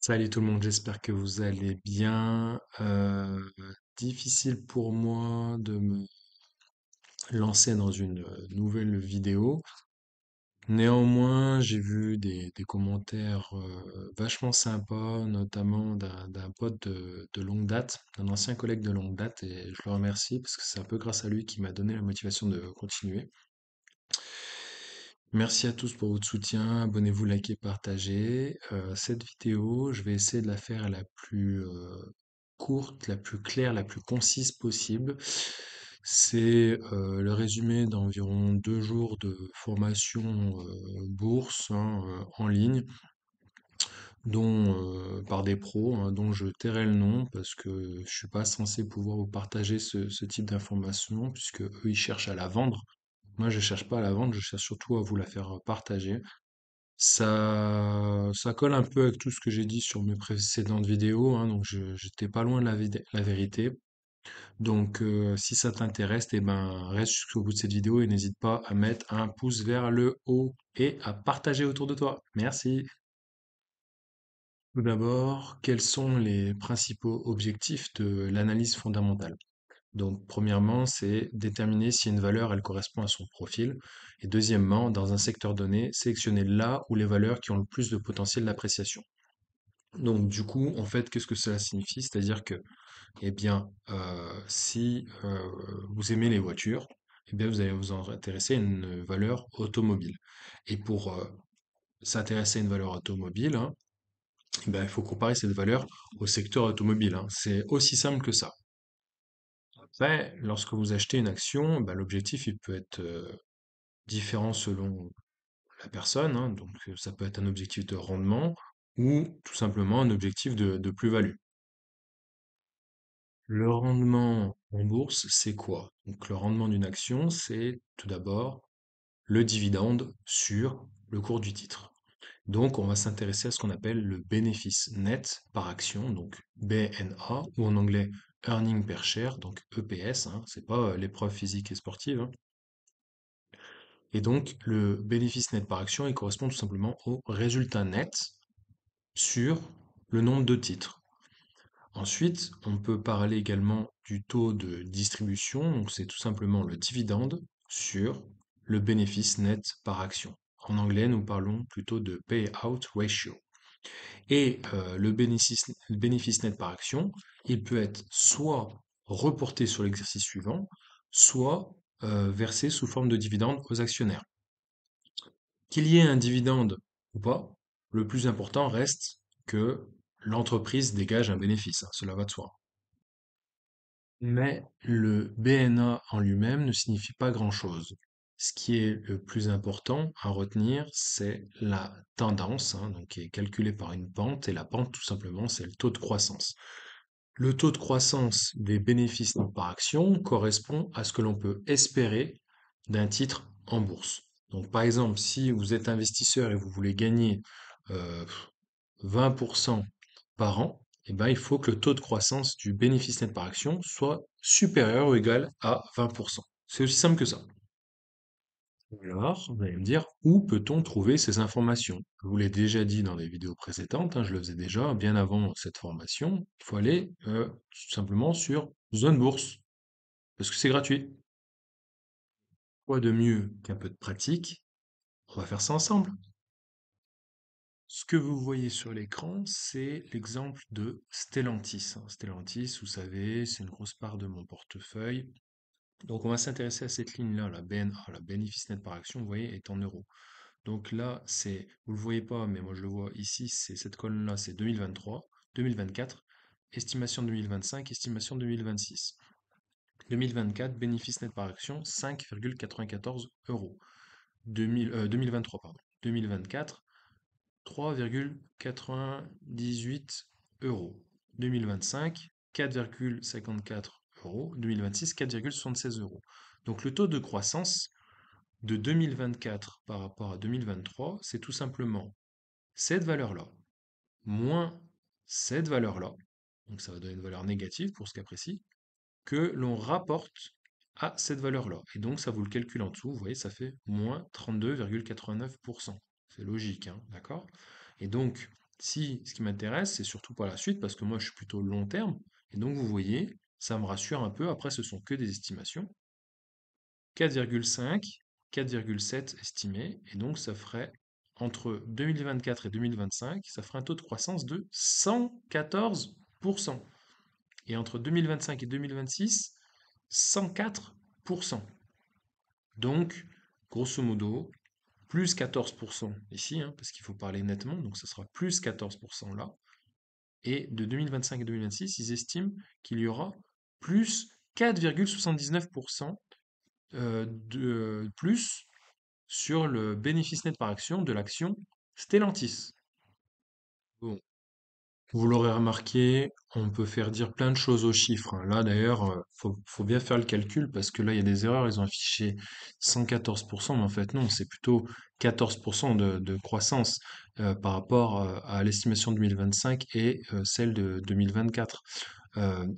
Salut tout le monde, j'espère que vous allez bien. Difficile pour moi de me lancer dans une nouvelle vidéo. Néanmoins, j'ai vu des commentaires vachement sympas, notamment d'un pote de longue date, d'un ancien collègue de longue date, et je le remercie parce que c'est un peu grâce à lui qui m'a donné la motivation de continuer. Merci à tous pour votre soutien. Abonnez-vous, likez, partagez. Cette vidéo, je vais essayer de la faire la plus courte, la plus claire, la plus concise possible. C'est le résumé d'environ 2 jours de formation bourse, hein, en ligne, dont par des pros, hein, dont je tairai le nom parce que je suis pas censé pouvoir vous partager ce type d'information puisque eux ils cherchent à la vendre. Moi, je cherche pas à la vendre, je cherche surtout à vous la faire partager. Ça colle un peu avec tout ce que j'ai dit sur mes précédentes vidéos, hein, donc j'étais pas loin de la vérité. Donc, si ça t'intéresse, eh ben, reste jusqu'au bout de cette vidéo et n'hésite pas à mettre un pouce vers le haut et à partager autour de toi. Merci. Tout d'abord, quels sont les principaux objectifs de l'analyse fondamentale? Donc, premièrement, c'est déterminer si une valeur, elle correspond à son profil. Et deuxièmement, dans un secteur donné, sélectionner là où les valeurs qui ont le plus de potentiel d'appréciation. Donc, du coup, en fait, qu'est-ce que cela signifie? C'est-à-dire que, eh bien, si vous aimez les voitures, eh bien, vous allez vous intéresser à une valeur automobile. Et pour s'intéresser à une valeur automobile, hein, eh ben, il faut comparer cette valeur au secteur automobile, hein. C'est aussi simple que ça. Après, lorsque vous achetez une action, bah, l'objectif il peut être différent selon la personne, hein. Donc ça peut être un objectif de rendement ou tout simplement un objectif de plus-value. Le rendement en bourse, c'est quoi? Donc le rendement d'une action, c'est tout d'abord le dividende sur le cours du titre. Donc on va s'intéresser à ce qu'on appelle le bénéfice net par action, donc BNA, ou en anglais earning per share, donc EPS, hein, c'est pas l'épreuve physique et sportive, hein. Et donc, le bénéfice net par action, il correspond tout simplement au résultat net sur le nombre de titres. Ensuite, on peut parler également du taux de distribution, donc c'est tout simplement le dividende sur le bénéfice net par action. En anglais, nous parlons plutôt de payout ratio. Et le bénéfice net par action, il peut être soit reporté sur l'exercice suivant, soit versé sous forme de dividende aux actionnaires. Qu'il y ait un dividende ou pas, le plus important reste que l'entreprise dégage un bénéfice, hein, cela va de soi. Mais le BNA en lui-même ne signifie pas grand-chose. Ce qui est le plus important à retenir, c'est la tendance, hein, donc qui est calculée par une pente, et la pente, tout simplement, c'est le taux de croissance. Le taux de croissance des bénéfices nets par action correspond à ce que l'on peut espérer d'un titre en bourse. Donc, par exemple, si vous êtes investisseur et vous voulez gagner euh, 20% par an, eh ben, il faut que le taux de croissance du bénéfice net par action soit supérieur ou égal à 20%. C'est aussi simple que ça. Alors, vous allez me dire, où peut-on trouver ces informations? Je vous l'ai déjà dit dans les vidéos précédentes, hein, je le faisais déjà bien avant cette formation. Il faut aller tout simplement sur Zone Bourse, parce que c'est gratuit. Quoi de mieux qu'un peu de pratique? On va faire ça ensemble. Ce que vous voyez sur l'écran, c'est l'exemple de Stellantis, hein. Stellantis, vous savez, c'est une grosse part de mon portefeuille. Donc on va s'intéresser à cette ligne-là, la BNA, la bénéfice net par action, vous voyez, est en euros. Donc là, vous le voyez pas, mais moi je le vois ici, c'est cette colonne-là, c'est 2023, 2024, estimation 2025, estimation 2026. 2024, bénéfice net par action, 5,94 euros. 2023, pardon. 2024, 3,98 euros. 2025, 4,54 euros. 2026, 4,76 euros. Donc le taux de croissance de 2024 par rapport à 2023, c'est tout simplement cette valeur-là, moins cette valeur-là, donc ça va donner une valeur négative pour ce cas précis, que l'on rapporte à cette valeur-là. Et donc ça vous le calcule en dessous, vous voyez, ça fait moins 32,89%. C'est logique, hein, d'accord? Et donc, Si ce qui m'intéresse, c'est surtout pour la suite, parce que moi je suis plutôt long terme, et donc vous voyez, ça me rassure un peu. Après, ce sont que des estimations. 4,5, 4,7 estimés, et donc ça ferait entre 2024 et 2025, ça ferait un taux de croissance de 114%. Et entre 2025 et 2026, 104%. Donc, grosso modo, plus 14% ici, hein, parce qu'il faut parler nettement, donc ça sera plus 14% là. Et de 2025 à 2026, ils estiment qu'il y aura plus 4,79% de plus sur le bénéfice net par action de l'action Stellantis. Bon, vous l'aurez remarqué, on peut faire dire plein de choses aux chiffres, hein. Là, d'ailleurs, faut bien faire le calcul parce que là, il y a des erreurs. Ils ont affiché 114%, mais en fait, non, c'est plutôt 14% de croissance par rapport à l'estimation 2025 et celle de 2024.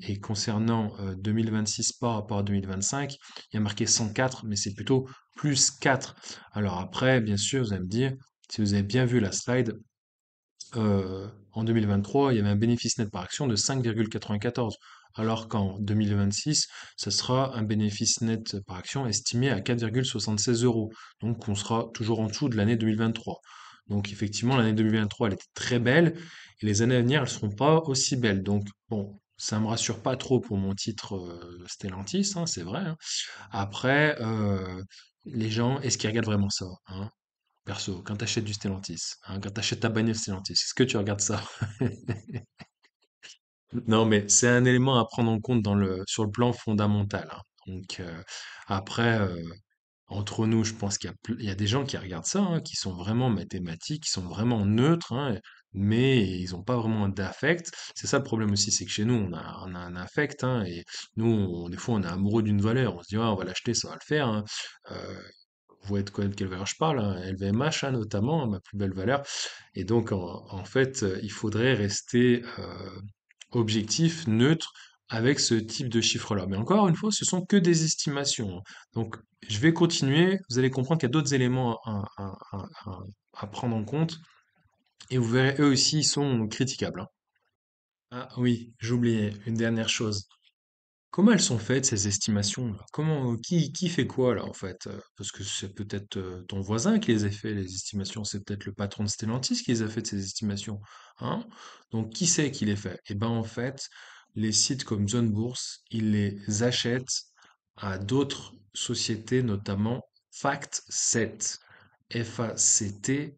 Et concernant 2026 par rapport à 2025, il y a marqué 104, mais c'est plutôt plus 4. Alors après, bien sûr, vous allez me dire, si vous avez bien vu la slide, en 2023, il y avait un bénéfice net par action de 5,94, alors qu'en 2026, ce sera un bénéfice net par action estimé à 4,76 euros. Donc on sera toujours en dessous de l'année 2023. Donc effectivement, l'année 2023, elle était très belle, et les années à venir, elles ne seront pas aussi belles. Donc bon, ça me rassure pas trop pour mon titre Stellantis, hein, c'est vrai, hein. Après, les gens, est-ce qu'ils regardent vraiment ça, hein? Perso, quand t'achètes du Stellantis, hein, quand t'achètes ta bagnole Stellantis, est-ce que tu regardes ça? Non, mais c'est un élément à prendre en compte sur le plan fondamental, hein. Donc, après, entre nous, je pense il y a des gens qui regardent ça, hein, qui sont vraiment mathématiques, qui sont vraiment neutres, hein, mais ils n'ont pas vraiment d'affect. C'est ça le problème aussi, c'est que chez nous, on a un affect, hein, et nous, des fois, on est amoureux d'une valeur. On se dit, ah, on va l'acheter, ça va le faire, hein. Euh, Vous voyez de quelle valeur je parle, hein, LVMH, hein, notamment, hein, ma plus belle valeur. Et donc, en fait, il faudrait rester objectif, neutre, avec ce type de chiffres-là. Mais encore une fois, ce sont que des estimations, hein. Donc, je vais continuer. Vous allez comprendre qu'il y a d'autres éléments à prendre en compte. Et vous verrez, eux aussi, ils sont critiquables, hein. Ah oui, j'oubliais une dernière chose. Comment elles sont faites ces estimations-là? Qui fait quoi là en fait? Parce que c'est peut-être ton voisin qui les a fait les estimations, c'est peut-être le patron de Stellantis qui les a fait ces estimations, hein? Donc qui c'est qui les fait? Eh ben en fait, les sites comme Zone Bourse, ils les achètent à d'autres sociétés, notamment FactSet, Factset.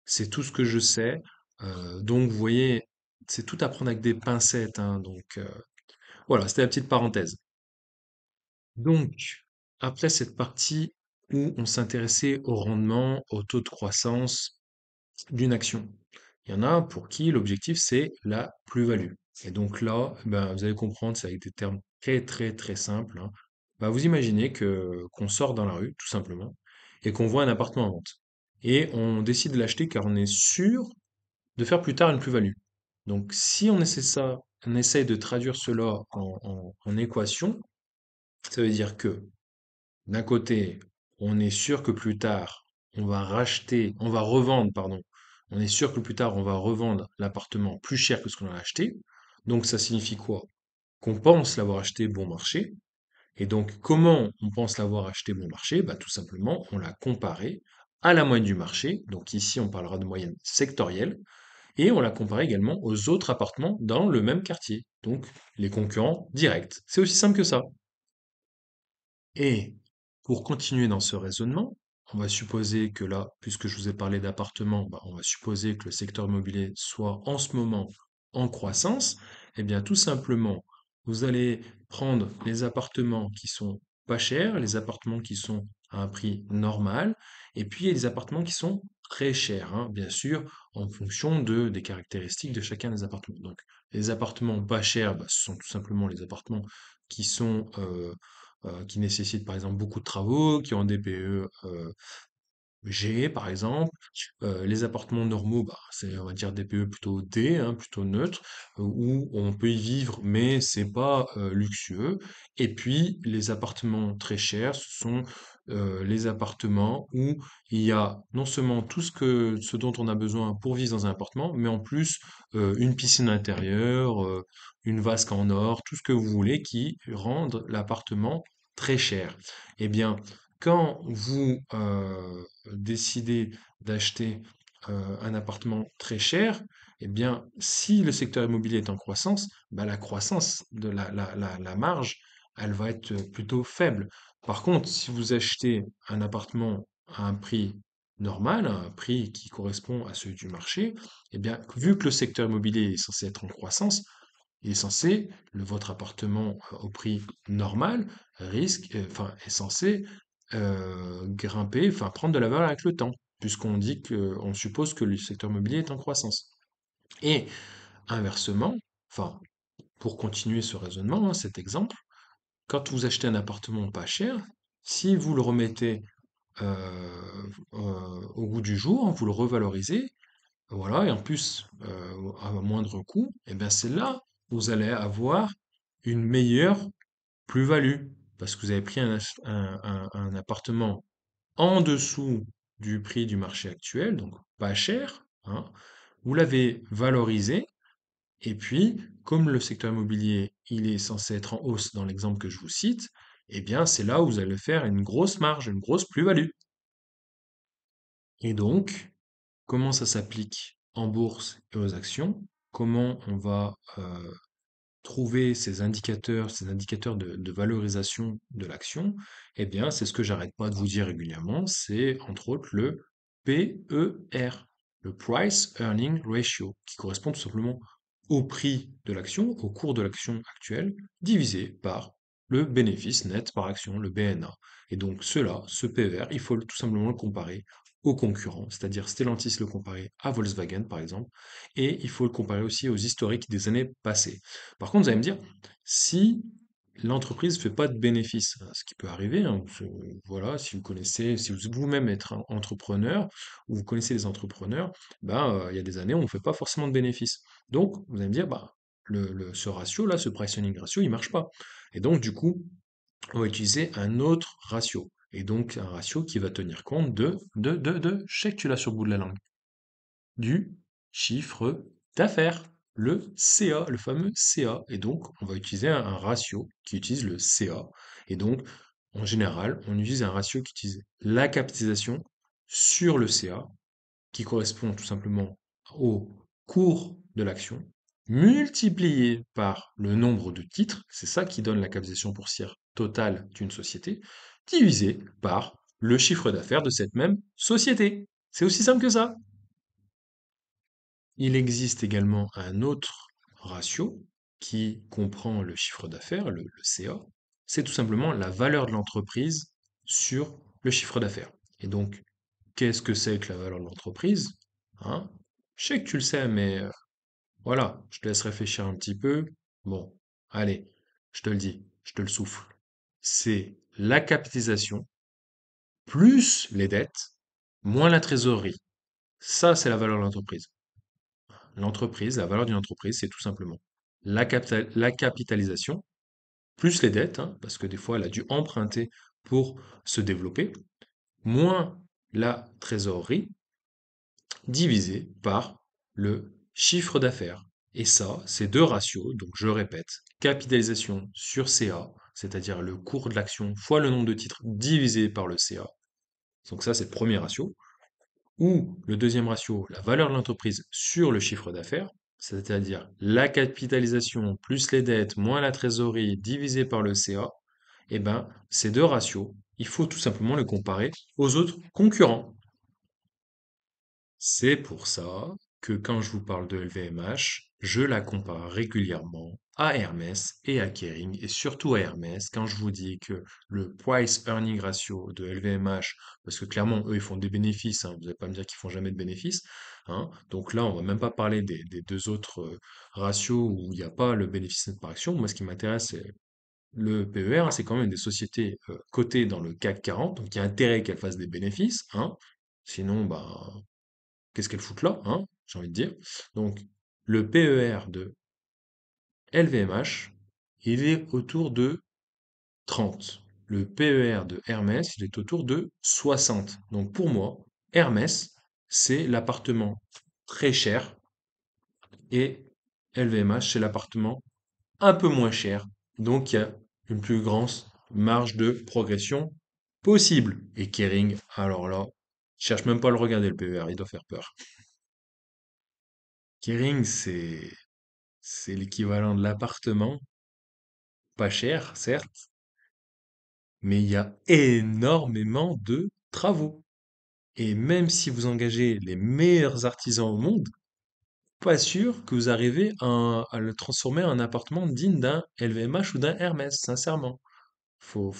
C'est tout ce que je sais. Donc vous voyez, c'est tout à prendre avec des pincettes, hein, donc. Voilà, c'était la petite parenthèse. Donc, après cette partie où on s'intéressait au rendement, au taux de croissance d'une action, il y en a pour qui l'objectif c'est la plus-value. Et donc là, ben, vous allez comprendre, c'est avec des termes très très très simples, hein. Ben, vous imaginez que qu'on sort dans la rue, tout simplement, et qu'on voit un appartement en vente. Et on décide de l'acheter car on est sûr de faire plus tard une plus-value. Donc, si on essaye de traduire cela en équation, ça veut dire que d'un côté, on est sûr que plus tard, on va revendre, pardon. On est sûr que plus tard, on va revendre l'appartement plus cher que ce qu'on a acheté. Donc, ça signifie quoi? Qu'on pense l'avoir acheté bon marché. Et donc, comment on pense l'avoir acheté bon marché? Bah, tout simplement, on l'a comparé à la moyenne du marché. Donc, ici, on parlera de moyenne sectorielle. Et on l'a comparé également aux autres appartements dans le même quartier. Donc, les concurrents directs. C'est aussi simple que ça. Et pour continuer dans ce raisonnement, on va supposer que là, puisque je vous ai parlé d'appartements, bah, on va supposer que le secteur immobilier soit en ce moment en croissance. Eh bien, tout simplement, vous allez prendre les appartements qui sont pas chers, les appartements qui sont à un prix normal, et puis il y a les appartements qui sont très chers, hein, bien sûr, en fonction des caractéristiques de chacun des appartements. Donc, les appartements pas chers, bah, ce sont tout simplement les appartements qui sont qui nécessitent par exemple beaucoup de travaux, qui ont des PE G par exemple. Les appartements normaux, bah, c'est on va dire des PE plutôt D, hein, plutôt neutres, où on peut y vivre, mais c'est pas luxueux. Et puis les appartements très chers, ce sont les appartements où il y a non seulement tout ce dont on a besoin pour vivre dans un appartement, mais en plus une piscine intérieure, une vasque en or, tout ce que vous voulez qui rendent l'appartement très cher. Eh bien, quand vous décidez d'acheter un appartement très cher, eh bien, si le secteur immobilier est en croissance, bah, la croissance de la marge, elle va être plutôt faible. Par contre, si vous achetez un appartement à un prix normal, à un prix qui correspond à celui du marché, eh bien, vu que le secteur immobilier est censé être en croissance, il est censé, votre appartement au prix normal enfin, est censé grimper, enfin prendre de la valeur avec le temps, puisqu'on dit que, on suppose que le secteur immobilier est en croissance. Et inversement, enfin, pour continuer ce raisonnement, hein, cet exemple, quand vous achetez un appartement pas cher, si vous le remettez au goût du jour, vous le revalorisez, voilà, et en plus à moindre coût, et bien c'est là où vous allez avoir une meilleure plus-value, parce que vous avez pris un appartement en dessous du prix du marché actuel, donc pas cher, hein, vous l'avez valorisé, et puis, comme le secteur immobilier, il est censé être en hausse dans l'exemple que je vous cite, eh bien, c'est là où vous allez faire une grosse marge, une grosse plus-value. Et donc, comment ça s'applique en bourse et aux actions? Comment on va trouver ces indicateurs de valorisation de l'action? Eh bien, c'est ce que j'arrête pas de vous dire régulièrement, c'est entre autres le PER, le Price Earning Ratio, qui correspond tout simplement au prix de l'action, au cours de l'action actuelle, divisé par le bénéfice net par action, le BNA. Et donc cela, ce PER, il faut tout simplement le comparer aux concurrents, c'est-à-dire Stellantis le comparer à Volkswagen par exemple, et il faut le comparer aussi aux historiques des années passées. Par contre, vous allez me dire, si l'entreprise ne fait pas de bénéfices, ce qui peut arriver, hein, voilà, si vous connaissez, si vous vous-même êtes un entrepreneur, ou vous connaissez des entrepreneurs, ben, il y a des années où on ne fait pas forcément de bénéfices. Donc, vous allez me dire, bah, ce ratio-là, ce price earning ratio, il marche pas. Et donc, du coup, on va utiliser un autre ratio. Et donc, un ratio qui va tenir compte je sais que tu l'as sur le bout de la langue, du chiffre d'affaires, le CA, le fameux CA. Et donc, on va utiliser un ratio qui utilise le CA. Et donc, en général, on utilise un ratio qui utilise la capitalisation sur le CA, qui correspond tout simplement au cours de l'action, multiplié par le nombre de titres, c'est ça qui donne la capitalisation boursière totale d'une société, divisé par le chiffre d'affaires de cette même société. C'est aussi simple que ça. Il existe également un autre ratio qui comprend le chiffre d'affaires, le CA. C'est tout simplement la valeur de l'entreprise sur le chiffre d'affaires. Et donc, qu'est-ce que c'est que la valeur de l'entreprise? Hein? Je sais que tu le sais, mais voilà, je te laisse réfléchir un petit peu. Bon, allez, je te le dis, je te le souffle. C'est la capitalisation plus les dettes moins la trésorerie. Ça, c'est la valeur de l'entreprise. L'entreprise, la valeur d'une entreprise, c'est tout simplement la capitalisation, plus les dettes, hein, parce que des fois, elle a dû emprunter pour se développer, moins la trésorerie, divisé par le chiffre d'affaires. Et ça, c'est deux ratios, donc je répète, capitalisation sur CA, c'est-à-dire le cours de l'action fois le nombre de titres divisé par le CA. Donc ça, c'est le premier ratio. Ou le deuxième ratio, la valeur de l'entreprise sur le chiffre d'affaires, c'est-à-dire la capitalisation plus les dettes moins la trésorerie divisé par le CA, eh ben, ces deux ratios, il faut tout simplement les comparer aux autres concurrents. C'est pour ça que quand je vous parle de LVMH, je la compare régulièrement à Hermès et à Kering, et surtout à Hermès, quand je vous dis que le price earning ratio de LVMH, parce que clairement, eux, ils font des bénéfices, hein, vous n'allez pas me dire qu'ils font jamais de bénéfices, hein, donc là, on va même pas parler des deux autres ratios où il n'y a pas le bénéfice net par action. Moi, ce qui m'intéresse, c'est le PER, hein, c'est quand même des sociétés cotées dans le CAC 40, donc il y a intérêt qu'elles fassent des bénéfices, hein, sinon, bah, qu'est-ce qu'elle fout là, hein, j'ai envie de dire. Donc, le PER de LVMH, il est autour de 30. le PER de Hermès, il est autour de 60. Donc pour moi, Hermès, c'est l'appartement très cher et LVMH, c'est l'appartement un peu moins cher. Donc il y a une plus grande marge de progression possible. Et Kering, alors là, je cherche même pas à le regarder le PER, il doit faire peur. Kering, c'est l'équivalent de l'appartement, pas cher, certes, mais il y a énormément de travaux. Et même si vous engagez les meilleurs artisans au monde, pas sûr que vous arrivez à le transformer en appartement digne d'un LVMH ou d'un Hermès, sincèrement. Faut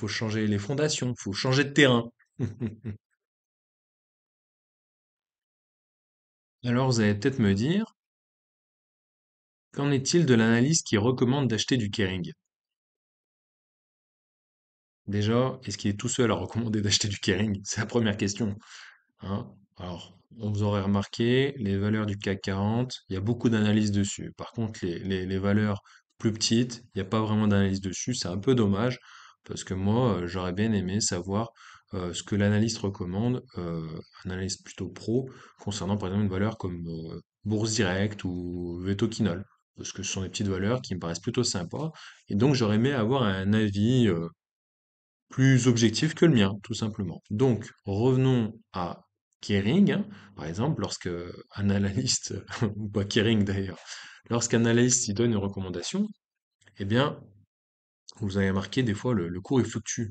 changer les fondations, faut changer de terrain. Alors vous allez peut-être me dire, qu'en est-il de l'analyse qui recommande d'acheter du Kering? Déjà, est-ce qu'il est tout seul à recommander d'acheter du Kering? C'est la première question. Hein. Alors, on vous aurait remarqué, les valeurs du CAC 40, il y a beaucoup d'analyses dessus. Par contre, les valeurs plus petites, il n'y a pas vraiment d'analyse dessus. C'est un peu dommage, parce que moi, j'aurais bien aimé savoir ce que l'analyste recommande, un analyste plutôt pro, concernant par exemple une valeur comme Bourse Direct ou Vetoquinol. Parce que ce sont des petites valeurs qui me paraissent plutôt sympas. Et donc, j'aurais aimé avoir un avis plus objectif que le mien, tout simplement. Donc, revenons à Kering, hein. Par exemple, lorsque un analyste, ou pas Kering d'ailleurs, lorsqu'un analyste il donne une recommandation, eh bien, vous avez marqué des fois le cours il fluctue.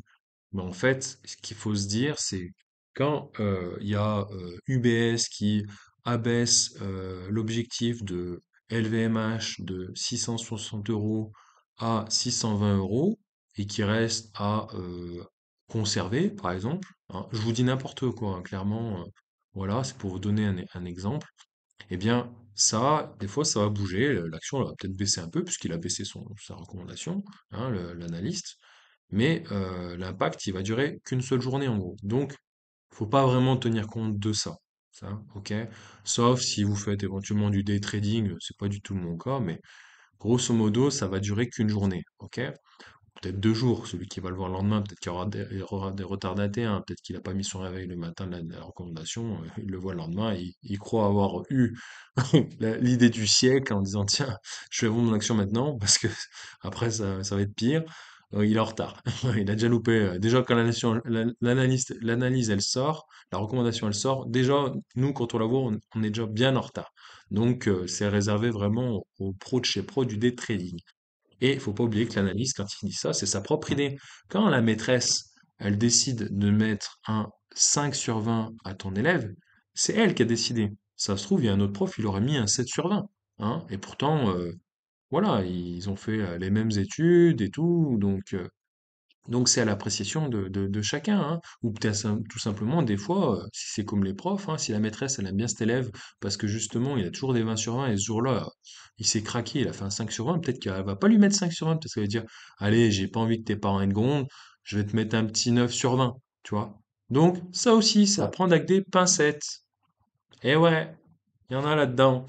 Mais en fait, ce qu'il faut se dire, c'est quand il y a UBS qui abaisse l'objectif de LVMH de 660 euros à 620 euros et qui reste à conserver, par exemple, hein, je vous dis n'importe quoi, hein, clairement, voilà, c'est pour vous donner un exemple. Eh bien, ça, des fois, ça va bouger. L'action elle va peut-être baisser un peu, puisqu'il a baissé sa recommandation, hein, l'analyste. Mais l'impact, il va durer qu'une seule journée, en gros. Donc, faut pas vraiment tenir compte de ça. Ça, ok? Sauf si vous faites éventuellement du day trading, c'est pas du tout mon cas, mais grosso modo, ça va durer qu'une journée, ok? Peut-être 2 jours, celui qui va le voir le lendemain, peut-être qu'il y aura des retardataires, hein, peut-être qu'il n'a pas mis son réveil le matin de la recommandation, il le voit le lendemain, et il croit avoir eu l'idée du siècle en disant tiens, je vais vendre mon action maintenant parce que après ça va être pire. Il est en retard. Il a déjà loupé. Déjà quand l'analyse elle sort, la recommandation elle sort. Déjà nous quand on la voit, on est déjà bien en retard. Donc c'est réservé vraiment aux pros de chez pro du day trading. Et il faut pas oublier que l'analyste, quand il dit ça, c'est sa propre idée. Quand la maîtresse, elle décide de mettre un 5 sur 20 à ton élève, c'est elle qui a décidé. Ça se trouve, il y a un autre prof, il aurait mis un 7 sur 20. Hein, et pourtant, voilà, ils ont fait les mêmes études et tout, donc c'est à l'appréciation de chacun, hein. Ou peut-être tout simplement, des fois, si c'est comme les profs, hein, si la maîtresse, elle aime bien cet élève, parce que justement, il a toujours des 20 sur 20, et ce jour-là, il s'est craqué, il a fait un 5 sur 20, peut-être qu'elle va pas lui mettre 5 sur 20, parce qu'elle va dire, allez, j'ai pas envie que tes parents aient de gronde, je vais te mettre un petit 9 sur 20, tu vois. Donc, ça aussi, ça à prendre avec des pincettes. Et ouais, il y en a là-dedans.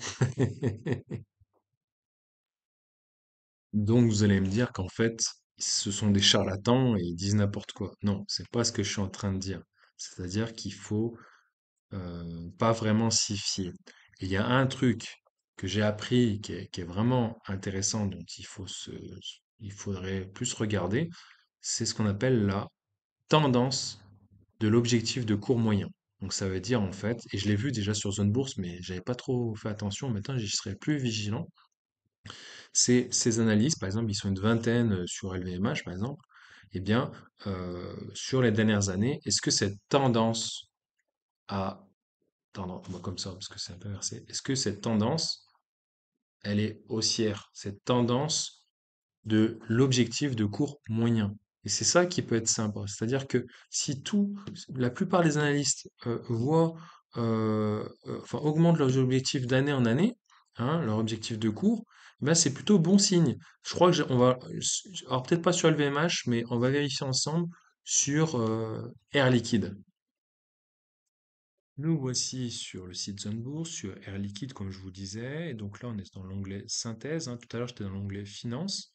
Donc vous allez me dire qu'en fait, ce sont des charlatans et ils disent n'importe quoi. Non, c'est pas ce que je suis en train de dire. C'est-à-dire qu'il faut pas vraiment s'y fier. Et il y a un truc que j'ai appris qui est vraiment intéressant, dont il faudrait plus regarder, c'est ce qu'on appelle la tendance de l'objectif de court moyen. Donc ça veut dire en fait, et je l'ai vu déjà sur Zone Bourse, mais j'avais pas trop fait attention, maintenant j'y serai plus vigilant. Ces analyses, par exemple, ils sont une vingtaine sur LVMH, par exemple. Eh bien, sur les dernières années, est-ce que cette tendance à tendance, moi comme ça, parce que c'est un peu inversé, est-ce que cette tendance, elle est haussière, cette tendance de l'objectif de court moyen? Et c'est ça qui peut être sympa. C'est-à-dire que si la plupart des analystes voient, enfin, augmentent leurs objectifs d'année en année, hein, leur objectif de cours, eh ben c'est plutôt bon signe. Je crois que on va, alors peut-être pas sur LVMH, mais on va vérifier ensemble sur Air Liquide. Nous voici sur le site Zone Bourse, sur Air Liquide, comme je vous disais. Et donc là, on est dans l'onglet synthèse, hein. Tout à l'heure, j'étais dans l'onglet finance.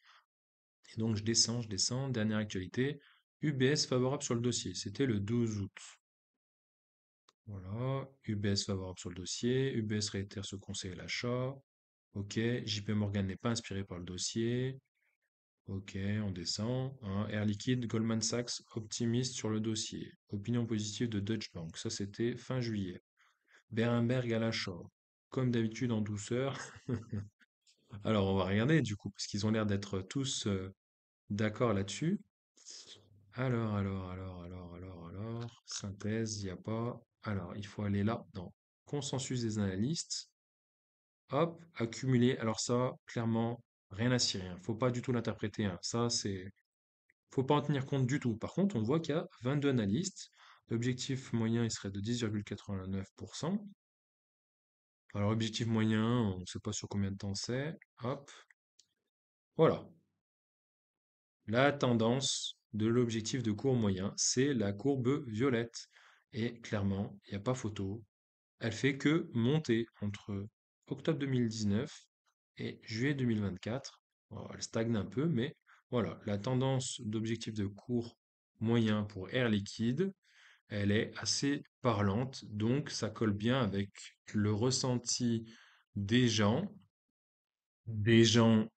Et donc, je descends, dernière actualité. UBS favorable sur le dossier. C'était le 12 août. Voilà. UBS favorable sur le dossier. UBS réitère ce conseil à l'achat. Ok. JP Morgan n'est pas inspiré par le dossier. Ok, on descend, hein. Air Liquide, Goldman Sachs, optimiste sur le dossier. Opinion positive de Deutsche Bank. Ça, c'était fin juillet. Berenberg à l'achat. Comme d'habitude en douceur. Alors, on va regarder du coup, parce qu'ils ont l'air d'être tous d'accord là-dessus. Alors. Synthèse, il n'y a pas. Alors, il faut aller là, dans consensus des analystes. Hop, accumuler. Alors ça, clairement, rien à cirer, hein. Faut pas du tout l'interpréter, hein. Ça, c'est faut pas en tenir compte du tout. Par contre, on voit qu'il y a 22 analystes. L'objectif moyen, il serait de 10,89%. Alors, objectif moyen, on ne sait pas sur combien de temps c'est. Hop, voilà. La tendance de l'objectif de cours moyen, c'est la courbe violette. Et clairement, il n'y a pas photo. Elle fait que monter entre octobre 2019 et juillet 2024. Bon, elle stagne un peu, mais voilà, la tendance d'objectif de cours moyen pour Air Liquide, elle est assez parlante, donc ça colle bien avec le ressenti des gens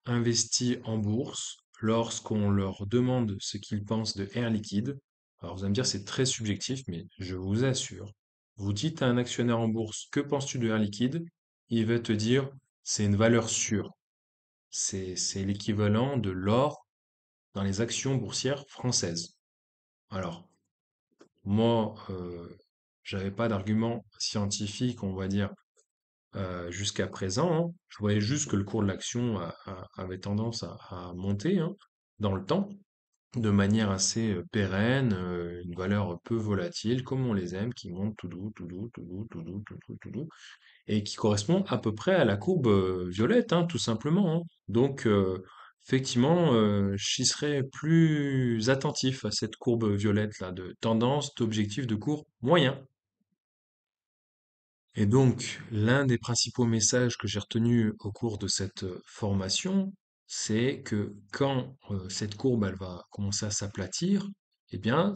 investis en bourse lorsqu'on leur demande ce qu'ils pensent de Air Liquide. Alors vous allez me dire c'est très subjectif, mais je vous assure, vous dites à un actionnaire en bourse que penses-tu de Air Liquide, il va te dire c'est une valeur sûre. C'est l'équivalent de l'or dans les actions boursières françaises. Alors, moi, j'avais pas d'argument scientifique, on va dire, jusqu'à présent, hein. Je voyais juste que le cours de l'action avait tendance à monter, hein, dans le temps, de manière assez pérenne, une valeur peu volatile, comme on les aime, qui monte tout doux, tout doux, tout doux, tout doux, tout doux, tout doux, et qui correspond à peu près à la courbe violette, hein, tout simplement, hein. Donc, effectivement, j'y serais plus attentif à cette courbe violette là, de tendance, d'objectif de cours moyen. Et donc, l'un des principaux messages que j'ai retenu au cours de cette formation, c'est que quand cette courbe elle va commencer à s'aplatir, eh bien,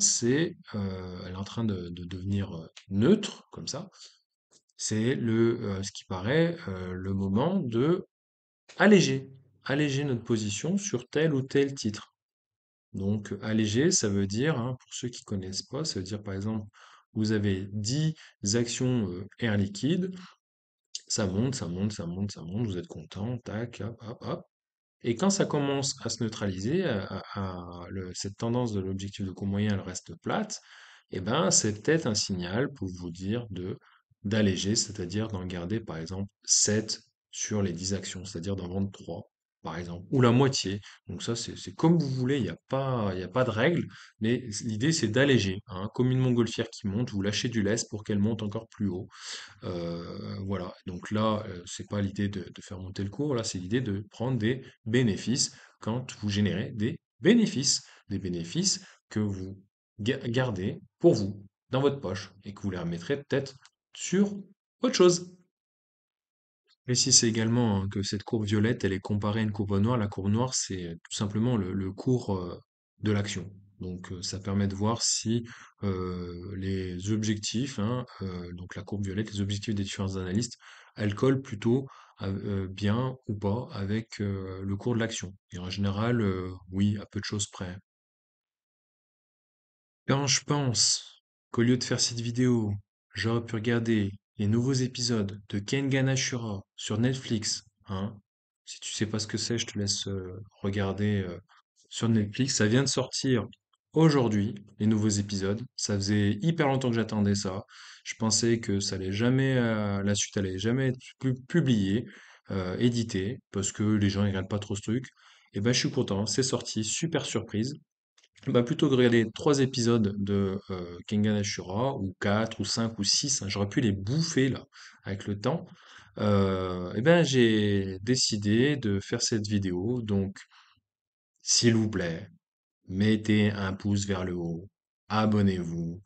elle est en train de devenir neutre, comme ça. C'est ce qui paraît, le moment de alléger, alléger notre position sur tel ou tel titre. Donc, alléger, ça veut dire, hein, pour ceux qui connaissent pas, ça veut dire par exemple, vous avez 10 actions Air Liquide, ça monte, ça monte, ça monte, ça monte, vous êtes content, tac, hop, hop, hop. Et quand ça commence à se neutraliser, cette tendance de l'objectif de court moyen, elle reste plate, et ben c'est peut-être un signal pour vous dire d'alléger, c'est-à-dire d'en garder par exemple 7 sur les 10 actions, c'est-à-dire d'en vendre 3 par exemple, ou la moitié. Donc ça, c'est comme vous voulez, il y a pas de règle, mais l'idée c'est d'alléger, hein. Comme une montgolfière qui monte, vous lâchez du lest pour qu'elle monte encore plus haut. Voilà, donc là, c'est pas l'idée de faire monter le cours, là, c'est l'idée de prendre des bénéfices quand vous générez des bénéfices que vous gardez pour vous, dans votre poche, et que vous les remettrez peut-être sur autre chose. Précise également hein, que cette courbe violette, elle est comparée à une courbe noire. La courbe noire, c'est tout simplement le cours de l'action. Donc, ça permet de voir si les objectifs, hein, donc la courbe violette, les objectifs des différents analystes, elles collent plutôt bien ou pas avec le cours de l'action. Et en général, oui, à peu de choses près. Quand je pense qu'au lieu de faire cette vidéo, j'aurais pu regarder les nouveaux épisodes de Kengan Ashura sur Netflix, hein. Si tu sais pas ce que c'est, je te laisse regarder sur Netflix. Ça vient de sortir aujourd'hui, les nouveaux épisodes. Ça faisait hyper longtemps que j'attendais ça. Je pensais que ça allait jamais, la suite allait jamais être publiée, éditée, parce que les gens ils regardent pas trop ce truc. Et ben je suis content, c'est sorti, super surprise. Bah, plutôt que de regarder 3 épisodes de Kengan Ashura, ou 4 ou 5 ou 6, hein, j'aurais pu les bouffer là, avec le temps. Eh ben, j'ai décidé de faire cette vidéo. Donc, s'il vous plaît, mettez un pouce vers le haut, abonnez-vous,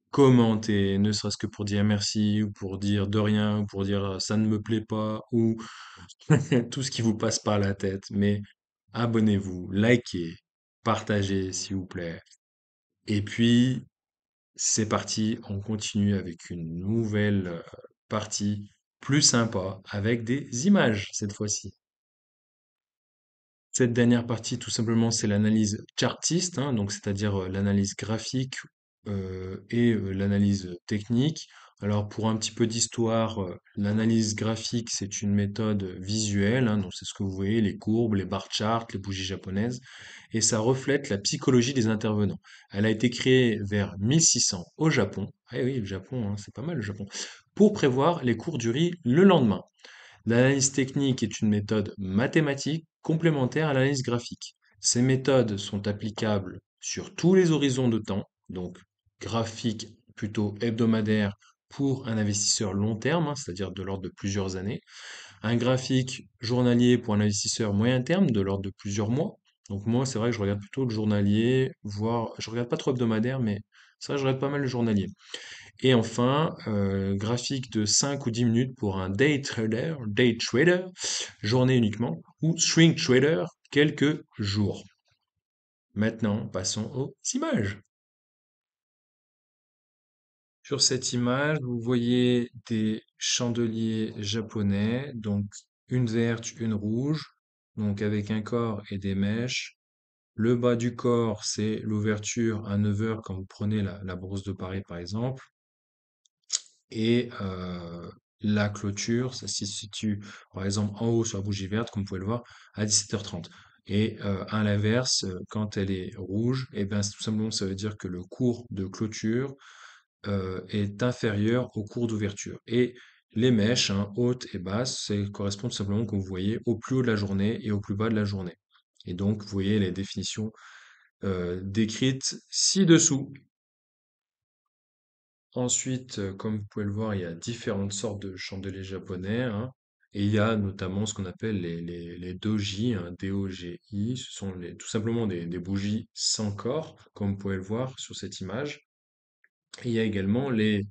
commentez, ne serait-ce que pour dire merci, ou pour dire de rien, ou pour dire ça ne me plaît pas, ou tout ce qui vous passe par la tête. Mais abonnez-vous, likez, partagez, s'il vous plaît. Et puis, c'est parti, on continue avec une nouvelle partie plus sympa, avec des images cette fois-ci. Cette dernière partie, tout simplement, c'est l'analyse chartiste, hein, donc c'est-à-dire l'analyse graphique l'analyse technique. Alors, pour un petit peu d'histoire, l'analyse graphique, c'est une méthode visuelle, hein, donc c'est ce que vous voyez, les courbes, les bar charts, les bougies japonaises, et ça reflète la psychologie des intervenants. Elle a été créée vers 1600 au Japon. Eh oui, le Japon, hein, c'est pas mal le Japon, pour prévoir les cours du riz le lendemain. L'analyse technique est une méthode mathématique complémentaire à l'analyse graphique. Ces méthodes sont applicables sur tous les horizons de temps, donc graphique plutôt hebdomadaire pour un investisseur long terme, hein, c'est-à-dire de l'ordre de plusieurs années, un graphique journalier pour un investisseur moyen terme de l'ordre de plusieurs mois. Donc moi, c'est vrai que je regarde plutôt le journalier, voire je regarde pas trop hebdomadaire, mais ça, je regarde pas mal le journalier. Et enfin, graphique de 5 ou 10 minutes pour un day trader, journée uniquement, ou swing trader, quelques jours. Maintenant, passons aux images. Sur cette image, vous voyez des chandeliers japonais, donc une verte, une rouge, donc avec un corps et des mèches. Le bas du corps, c'est l'ouverture à 9 heures quand vous prenez la bourse de Paris par exemple. Et la clôture, ça se situe par exemple en haut sur la bougie verte, comme vous pouvez le voir, à 17h30. Et à l'inverse, quand elle est rouge, et ben tout simplement ça veut dire que le cours de clôture est inférieur au cours d'ouverture. Et les mèches, hein, hautes et basses, ça correspond tout simplement, comme vous voyez, au plus haut de la journée et au plus bas de la journée. Et donc, vous voyez les définitions décrites ci-dessous. Ensuite, comme vous pouvez le voir, il y a différentes sortes de chandeliers japonais, hein, et il y a notamment ce qu'on appelle les doji, hein, D-O-G-I. Ce sont tout simplement des bougies sans corps, comme vous pouvez le voir sur cette image. Et il y a également les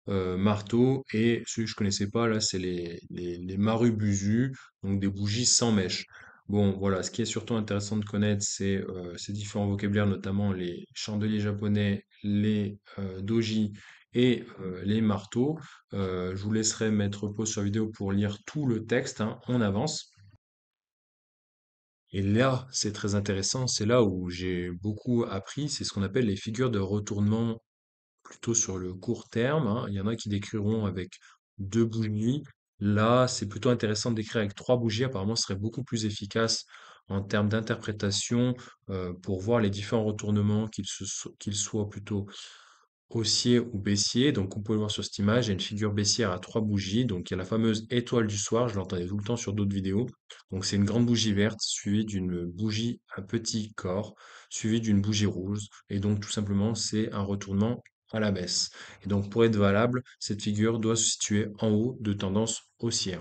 marteaux et celui que je connaissais pas là, c'est les marubusu, donc des bougies sans mèche. Bon, voilà, ce qui est surtout intéressant de connaître, c'est ces différents vocabulaires, notamment les chandeliers japonais, les doji et les marteaux. Je vous laisserai mettre pause sur la vidéo pour lire tout le texte, hein. On avance. Et là, c'est très intéressant, c'est là où j'ai beaucoup appris, c'est ce qu'on appelle les figures de retournement plutôt sur le court terme, hein. Il y en a qui décriront avec 2 bougies. Là, c'est plutôt intéressant de décrire avec 3 bougies. Apparemment, ce serait beaucoup plus efficace en termes d'interprétation pour voir les différents retournements, qu'ils soient plutôt haussier ou baissier. Donc, on peut le voir sur cette image, il y a une figure baissière à 3 bougies. Donc, il y a la fameuse étoile du soir, je l'entendais tout le temps sur d'autres vidéos. Donc, c'est une grande bougie verte suivie d'une bougie à petit corps, suivie d'une bougie rouge. Et donc, tout simplement, c'est un retournement à la baisse. Et donc, pour être valable, cette figure doit se situer en haut de tendance haussière.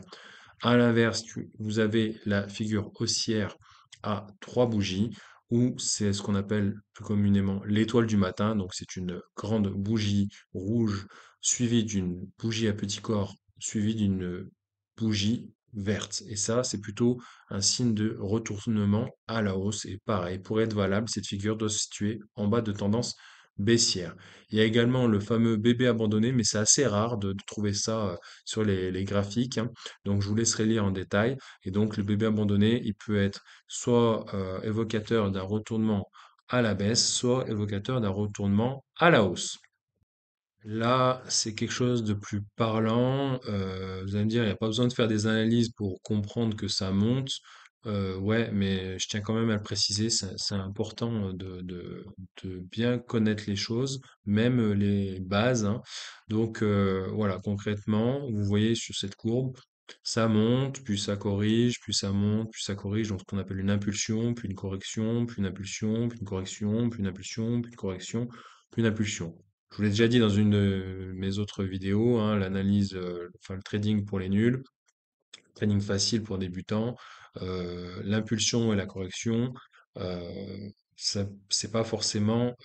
À l'inverse, vous avez la figure haussière à 3 bougies, ou c'est ce qu'on appelle plus communément l'étoile du matin. Donc c'est une grande bougie rouge suivie d'une bougie à petit corps, suivie d'une bougie verte. Et ça, c'est plutôt un signe de retournement à la hausse. Et pareil, pour être valable, cette figure doit se situer en bas de tendance baissière. Il y a également le fameux bébé abandonné, mais c'est assez rare de trouver ça sur les graphiques, hein. Donc je vous laisserai lire en détail. Et donc le bébé abandonné, il peut être soit évocateur d'un retournement à la baisse, soit évocateur d'un retournement à la hausse. Là, c'est quelque chose de plus parlant. Vous allez me dire, il n'y a pas besoin de faire des analyses pour comprendre que ça monte. Ouais, mais je tiens quand même à le préciser, c'est important de bien connaître les choses, même les bases, hein. Donc voilà, concrètement, vous voyez sur cette courbe, ça monte, puis ça corrige, puis ça monte, puis ça corrige, donc ce qu'on appelle une impulsion, puis une correction, puis une impulsion, puis une correction, puis une impulsion, puis une correction, puis une impulsion. Je vous l'ai déjà dit dans une de mes autres vidéos, hein, l'analyse, enfin le trading pour les nuls, trading facile pour débutants, l'impulsion et la correction, c'est pas forcément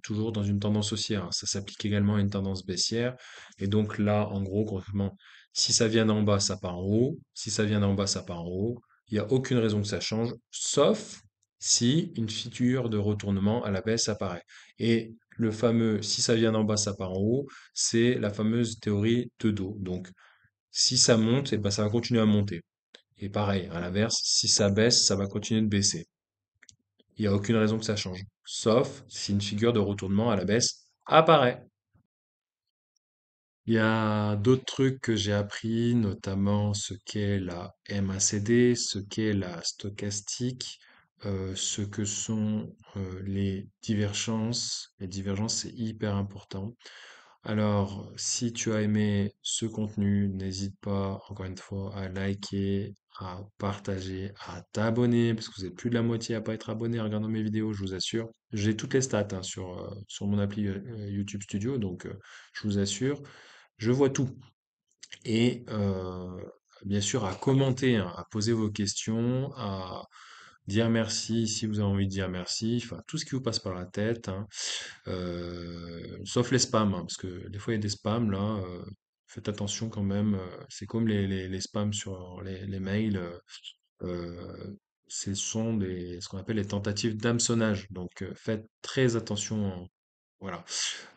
toujours dans une tendance haussière, hein. Ça s'applique également à une tendance baissière. Et donc là, en gros, concrètement, si ça vient d'en bas, ça part en haut. Si ça vient d'en bas, ça part en haut. Il n'y a aucune raison que ça change, sauf si une figure de retournement à la baisse apparaît. Et le fameux si ça vient d'en bas, ça part en haut, c'est la fameuse théorie de dos. Donc, si ça monte, et ben, ça va continuer à monter. Et pareil, à l'inverse, si ça baisse, ça va continuer de baisser. Il n'y a aucune raison que ça change. Sauf si une figure de retournement à la baisse apparaît. Il y a d'autres trucs que j'ai appris, notamment ce qu'est la MACD, ce qu'est la stochastique, ce que sont les divergences. Les divergences, c'est hyper important. Alors, si tu as aimé ce contenu, n'hésite pas, encore une fois, à liker, à partager, à t'abonner, parce que vous êtes plus de la moitié à pas être abonné en regardant mes vidéos, je vous assure. J'ai toutes les stats hein, sur mon appli YouTube Studio, donc je vous assure. Je vois tout. Et bien sûr, à commenter, hein, à poser vos questions, à dire merci si vous avez envie de dire merci, enfin tout ce qui vous passe par la tête, hein. Sauf les spams, hein, parce que des fois il y a des spams là, faites attention quand même, c'est comme les spams sur les mails, ce sont ce qu'on appelle les tentatives d'hameçonnage, donc faites très attention, hein. Voilà.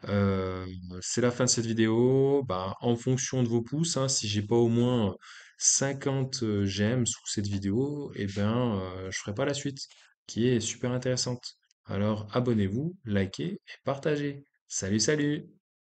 Euh, c'est la fin de cette vidéo. Bah, en fonction de vos pouces, hein, si j'ai pas au moins 50 j'aime sous cette vidéo, eh ben, je ferai pas la suite, qui est super intéressante. Alors, abonnez-vous, likez et partagez. Salut, salut!